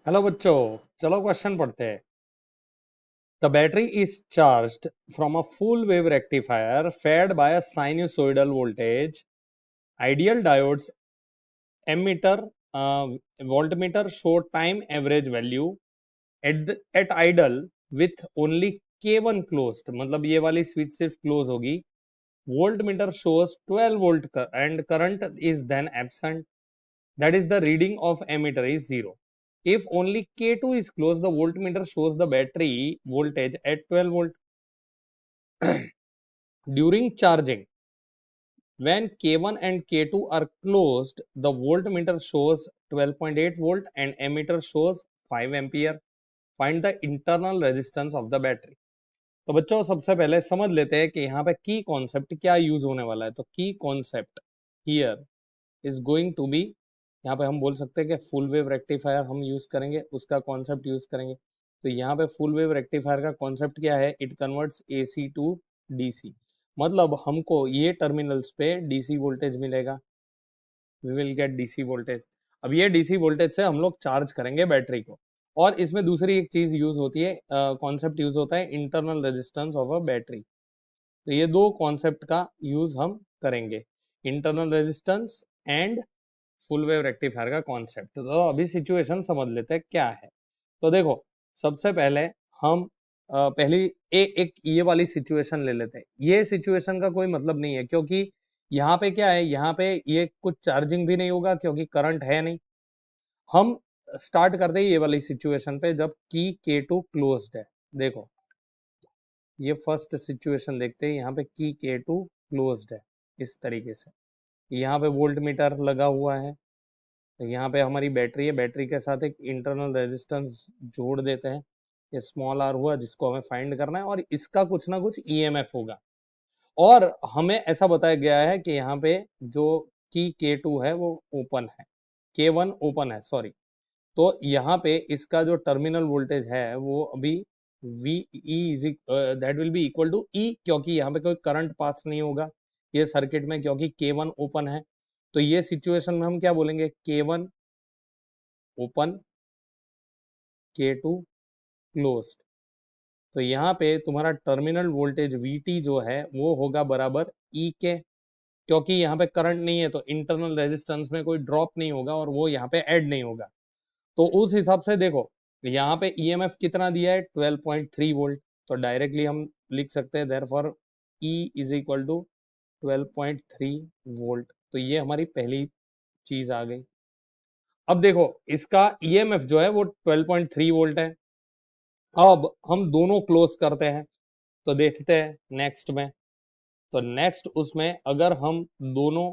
Hello बच्चों, चलो question पढ़ते हैं। The battery is charged from a full wave rectifier fed by a sinusoidal voltage. Ideal diodes ammeter voltmeter show time average value at idle with only K1 closed. मतलब ये वाली switch सिर्फ close होगी. Voltmeter shows 12 volt and current is then absent. That is the reading of emitter is 0. If only K2 is closed, the voltmeter shows the battery voltage at 12 volt. During charging, when K1 and K2 are closed, the voltmeter shows 12.8 volt and emitter shows 5 ampere. Find the internal resistance of the battery. तो बच्चों सबसे पहले समझ लेते हैं कि यहाँ पे की कॉन्सेप्ट क्या यूज होने वाला है. तो key concept here is going to be, यहाँ पे हम बोल सकते हैं कि फुल वेव रेक्टिफायर हम यूज करेंगे, उसका कॉन्सेप्ट यूज करेंगे. तो यहाँ पे फुल वेव रेक्टिफायर का कॉन्सेप्ट क्या है? It converts AC to DC. मतलब हमको ये टर्मिनल्स पे डीसी वोल्टेज मिलेगा. We will get DC voltage. अब ये डीसी वोल्टेज से हम लोग चार्ज करेंगे बैटरी को. और इसमें दूसरी एक चीज यूज होती है, कॉन्सेप्ट यूज होता है internal resistance of a battery. तो ये दो कॉन्सेप्ट का यूज हम करेंगे, internal resistance and full wave rectifier का कॉन्सेप्ट. तो अभी सिचुएशन समझ लेते हैं क्या है. तो देखो, सबसे पहले हम पहली एक ये वाली सिचुएशन ले लेते हैं. ये सिचुएशन का कोई मतलब नहीं है, क्योंकि यहाँ पे क्या है, यहाँ पे ये कुछ चार्जिंग भी नहीं होगा क्योंकि करंट है नहीं. हम स्टार्ट करते हैं ये वाली सिचुएशन पे जब की K2 क्लोज्ड है. देखो, ये फर्स्ट सिचुएशन देखते हैं. यहाँ पे की K2 क्लोज्ड है इस तरीके से. यहाँ पे वोल्ट मीटर लगा हुआ है. तो यहाँ पे हमारी बैटरी है, बैटरी के साथ एक इंटरनल रेजिस्टेंस जोड़ देते हैं. ये स्मॉल आर हुआ जिसको हमें फाइंड करना है, और इसका कुछ ना कुछ ईएमएफ होगा. और हमें ऐसा बताया गया है कि यहाँ पे जो की K2 है वो ओपन है, K1 ओपन है, सॉरी. तो यहाँ पे इसका जो टर्मिनल वोल्टेज है वो अभी V E is that will be equal to E, क्योंकि यहाँ पे कोई करंट पास नहीं होगा ये सर्किट में, क्योंकि K1 ओपन है. तो ये सिचुएशन में हम क्या बोलेंगे? K1 open, K2 closed. तो यहाँ पे तुम्हारा टर्मिनल वोल्टेज VT जो है वो होगा बराबर E के, क्योंकि यहाँ पे करंट नहीं है तो इंटरनल रेजिस्टेंस में कोई ड्रॉप नहीं होगा और वो यहाँ पे ऐड नहीं होगा. तो उस हिसाब से देखो, यहाँ पे ईएमएफ कितना दिया है? 12.3 वोल्ट. तो डायरेक्टली हम लिख सकते हैं therefore E is equal to 12.3 volt. तो ये हमारी पहली चीज आ गई. अब देखो, इसका ईएमएफ जो है वो 12.3 वोल्ट है. अब हम दोनों क्लोज करते हैं. तो देखते हैं नेक्स्ट में. तो नेक्स्ट उसमें अगर हम दोनों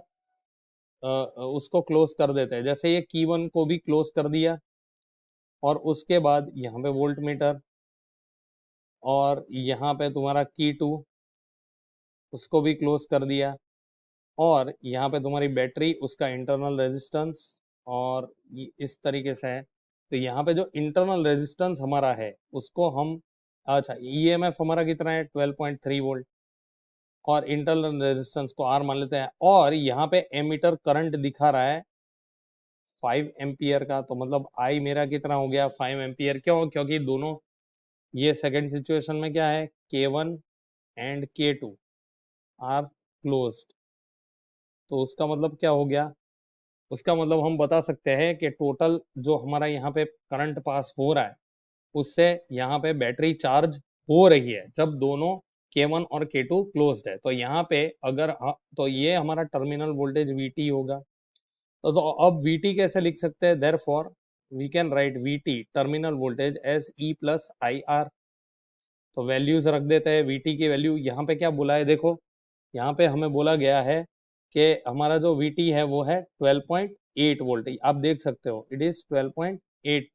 उसको क्लोज कर देते हैं, जैसे ये की1 को भी क्लोज कर दिया, और उसके बाद यहाँ पे वोल्ट मीटर, और यहाँ पे तुम्हारा की2 उसको भी क्लोज कर दिया, और यहाँ पे तुम्हारी बैटरी, उसका इंटरनल रेजिस्टेंस, और इस तरीके से है. तो यहाँ पे जो इंटरनल रेजिस्टेंस हमारा है उसको हम, अच्छा, ईएमएफ हमारा कितना है? 12.3 वोल्ट, और इंटरनल रेजिस्टेंस को आर मान लेते हैं. और यहाँ पे एमीटर करंट दिखा रहा है 5 एम्पियर का. तो मतलब आई मेरा कितना हो गया? 5 एम्पियर. क्यों? क्योंकि दोनों, ये सेकंड सिचुएशन में क्या है? K1 and K2 are closed. तो उसका मतलब क्या हो गया? उसका मतलब हम बता सकते हैं कि टोटल जो हमारा यहाँ पे करंट पास हो रहा है उससे यहाँ पे बैटरी चार्ज हो रही है जब दोनों K1 और K2 क्लोज्ड है. तो यहाँ पे अगर तो ये हमारा टर्मिनल वोल्टेज VT होगा. तो अब VT कैसे लिख सकते हैं? Therefore we can write VT terminal voltage as E plus IR. तो वैल्यूज रख देते हैं. VT की वैल्यू यहाँ पे क्या बोला है? देखो, यहाँ पे हमें बोला गया है कि हमारा जो VT है वो है 12.8 वोल्ट. आप देख सकते हो it is 12.8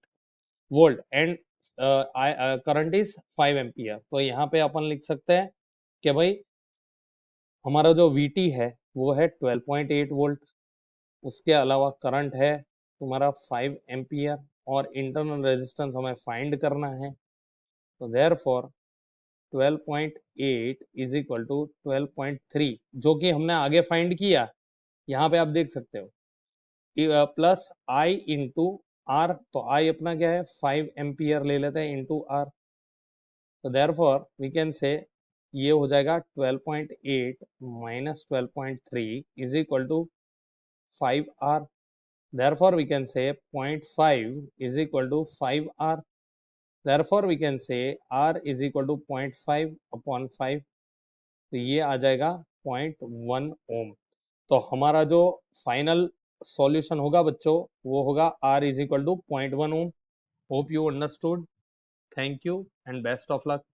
volt and current is 5 ampere. तो यहाँ पे अपन लिख सकते हैं कि भाई हमारा जो VT है वो है 12.8 वोल्ट, उसके अलावा करंट है तुम्हारा 5 एम्पियर, और इंटरनल रेजिस्टेंस हमें फाइंड करना है. तो देयरफॉर 12.8 इज इक्वल टू 12.3, जो कि हमने आगे फाइंड किया. यहाँ पे आप देख सकते हो प्लस आई इंटू आर, तो आई अपना क्या है 5 एम्पियर ले लेते हैं इंटू आर। तो देयरफॉर वी कैन से ये हो जाएगा 12.8 minus 12.3 is equal to 5 R. Therefore, we can say 0.5 is equal to 5 R. Therefore, we can say R is equal to 0.5 upon 5. तो ये आ जाएगा 0.1 ओम। तो हमारा जो फाइनल सॉल्यूशन होगा बच्चों वो होगा R is equal to 0.1 Om. Hope you understood. Thank you and best of luck.